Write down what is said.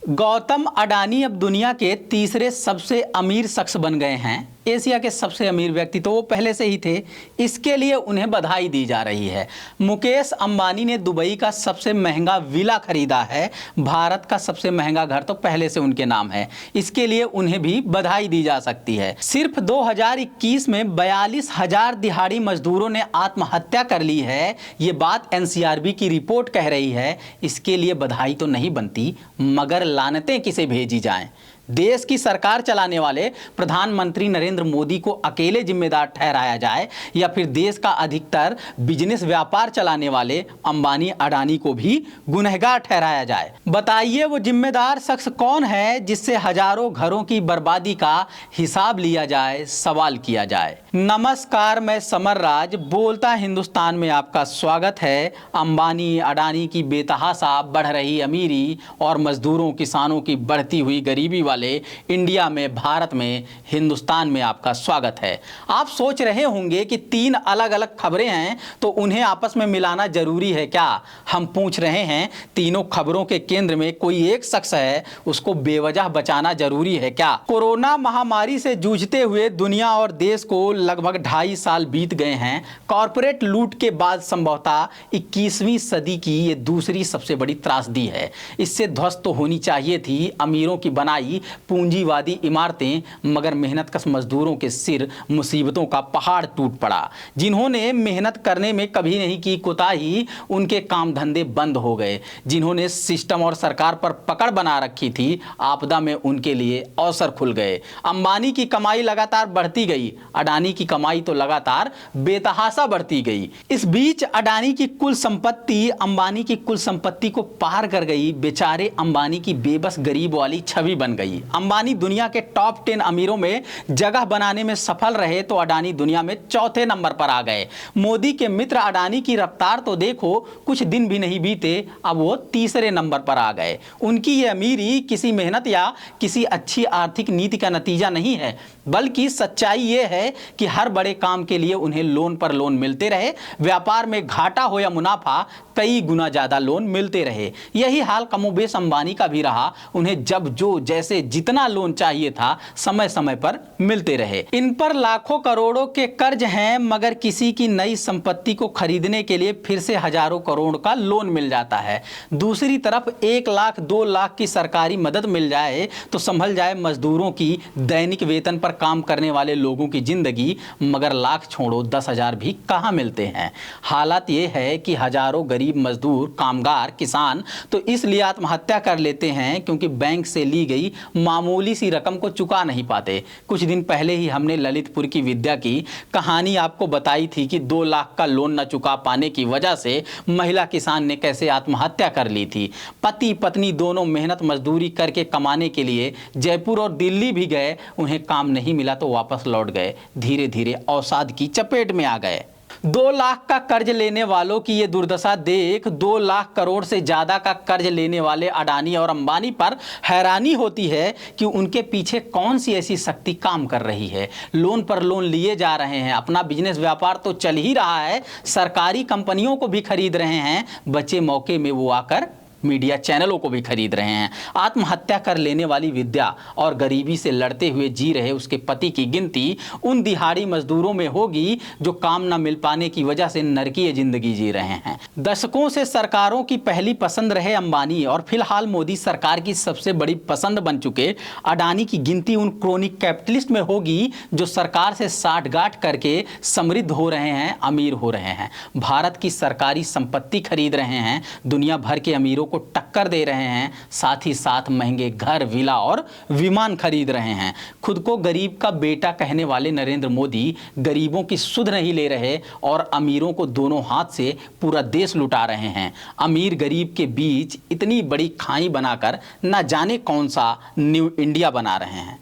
गौतम अडानी अब दुनिया के तीसरे सबसे अमीर शख्स बन गए हैं। एशिया के सबसे अमीर व्यक्ति तो वो पहले से ही थे, इसके लिए उन्हें बधाई दी जा रही है। मुकेश अंबानी ने दुबई का सबसे महंगा विला खरीदा है। भारत का सबसे महंगा घर तो पहले से उनके नाम है, इसके लिए उन्हें भी बधाई दी जा सकती है। सिर्फ 2021 में 42,000 दिहाड़ी मजदूरों ने आत्महत्या कर ली है, ये बात एनसीआरबी की रिपोर्ट कह रही है। इसके लिए बधाई तो नहीं बनती, मगर लानतें किसे भेजी जाएं। देश की सरकार चलाने वाले प्रधानमंत्री नरेंद्र मोदी को अकेले जिम्मेदार ठहराया जाए या फिर देश का अधिकतर बिजनेस व्यापार चलाने वाले अंबानी अडानी को भी गुनहगार ठहराया जाए। बताइए वो जिम्मेदार शख्स कौन है जिससे हजारों घरों की बर्बादी का हिसाब लिया जाए, सवाल किया जाए। नमस्कार, मैं समर राज बोलता हिंदुस्तान में आपका स्वागत है। अंबानी अडानी की बेतहाशा बढ़ रही अमीरी और मजदूरों किसानों की बढ़ती हुई गरीबी वाले इंडिया में, भारत में, हिंदुस्तान में आपका स्वागत है। आप सोच रहे होंगे कि तीन अलग अलग खबरें हैं तो उन्हें आपस में मिलाना जरूरी है क्या? हम पूछ रहे हैं, तीनों खबरों के केंद्र में कोई एक शख्स है, उसको बेवजह बचाना जरूरी है क्या? कोरोना महामारी से जूझते हुए दुनिया और देश को लगभग 2.5 साल बीत गए हैं। कॉरपोरेट लूट के बाद संभवतः 21वीं सदी की ये दूसरी सबसे बड़ी त्रासदी है। इससे ध्वस्त तो होनी चाहिए थी अमीरों की बनाई पूंजीवादी इमारतें, मगर मेहनतकश मजदूरों के सिर मुसीबतों का पहाड़ टूट पड़ा। जिन्होंने मेहनत करने में कभी नहीं की कोताही, उनके काम धंधे बंद हो गए। जिन्होंने सिस्टम और सरकार पर पकड़ बना रखी थी, आपदा में उनके लिए अवसर खुल गए। अंबानी की कमाई लगातार बढ़ती गई, अडानी की कमाई तो लगातार बेतहाशा बढ़ती गई। इस बीच अडानी की कुल संपत्ति अंबानी की कुल संपत्ति को पार कर गई। बेचारे अंबानी की बेबस गरीब वाली छवि बन गई। अंबानी दुनिया के टॉप 10 अमीरों में जगह बनाने में सफल रहे तो अडानी दुनिया में चौथे नंबर पर आ गए। मोदी के मित्र अडानी की रफ्तार तो देखो, कुछ दिन भी नहीं बीते अब वो तीसरे नंबर पर आ गए। उनकी ये अमीरी किसी मेहनत या किसी अच्छी आर्थिक नीति का नतीजा नहीं है, बल्कि सच्चाई ये है कि हर बड़े काम के लिए उन्हें लोन पर लोन मिलते रहे। व्यापार में घाटा हो या मुनाफा, कई गुना ज्यादा लोन मिलते रहे। यही हाल कमोबेश अंबानी का भी रहा। उन्हें जब जो जैसे जितना लोन चाहिए था, समय समय पर मिलते रहे। इन पर लाखों करोड़ों के कर्ज हैं, मगर किसी की नई संपत्ति को खरीदने के लिए फिर से हजारों करोड़ का लोन मिल जाता है। दूसरी तरफ 1 लाख 2 लाख की सरकारी मदद मिल जाए तो संभल जाए मजदूरों की, दैनिक वेतन पर काम करने वाले लोगों की जिंदगी, मगर लाख छोड़ो 10,000 भी कहां मिलते हैं। हालात ये है कि हजारों गरीब मजदूर, कामगार, किसान तो इसलिए आत्महत्या कर लेते हैं क्योंकि बैंक से ली गई मामूली सी रकम को चुका नहीं पाते। कुछ दिन पहले ही हमने ललितपुर की विद्या की कहानी आपको बताई थी कि 2 लाख का लोन न चुका पाने की वजह से महिला किसान ने कैसे आत्महत्या कर ली थी। पति पत्नी दोनों मेहनत मजदूरी करके कमाने के लिए जयपुर और दिल्ली भी गए, उन्हें काम नहीं मिला तो वापस लौट गए। धीरे धीरे अवसाद की चपेट में आ गए। 2 लाख का कर्ज लेने वालों की ये दुर्दशा देख 2 लाख करोड़ से ज्यादा का कर्ज लेने वाले अडानी और अंबानी पर हैरानी होती है कि उनके पीछे कौन सी ऐसी शक्ति काम कर रही है। लोन पर लोन लिए जा रहे हैं, अपना बिजनेस व्यापार तो चल ही रहा है, सरकारी कंपनियों को भी खरीद रहे हैं, बचे मौके में वो आकर मीडिया चैनलों को भी खरीद रहे हैं। आत्महत्या कर लेने वाली विद्या और गरीबी से लड़ते हुए जी रहे उसके पति की गिनती उन दिहाड़ी मजदूरों में होगी जो काम न मिल पाने की वजह से नरकीय जिंदगी जी रहे हैं। दशकों से सरकारों की पहली पसंद रहे अंबानी और फिलहाल मोदी सरकार की सबसे बड़ी पसंद बन चुके अडानी की गिनती उन क्रोनिक कैपिटलिस्ट में होगी जो सरकार से साठगांठ करके समृद्ध हो रहे हैं, अमीर हो रहे हैं, भारत की सरकारी संपत्ति खरीद रहे हैं, दुनिया भर के अमीरों को टक्कर दे रहे हैं, साथ ही साथ महंगे घर, विला और विमान खरीद रहे हैं। खुद को गरीब का बेटा कहने वाले नरेंद्र मोदी गरीबों की सुध नहीं ले रहे और अमीरों को दोनों हाथ से पूरा देश लुटा रहे हैं। अमीर गरीब के बीच इतनी बड़ी खाई बनाकर न जाने कौन सा न्यू इंडिया बना रहे हैं।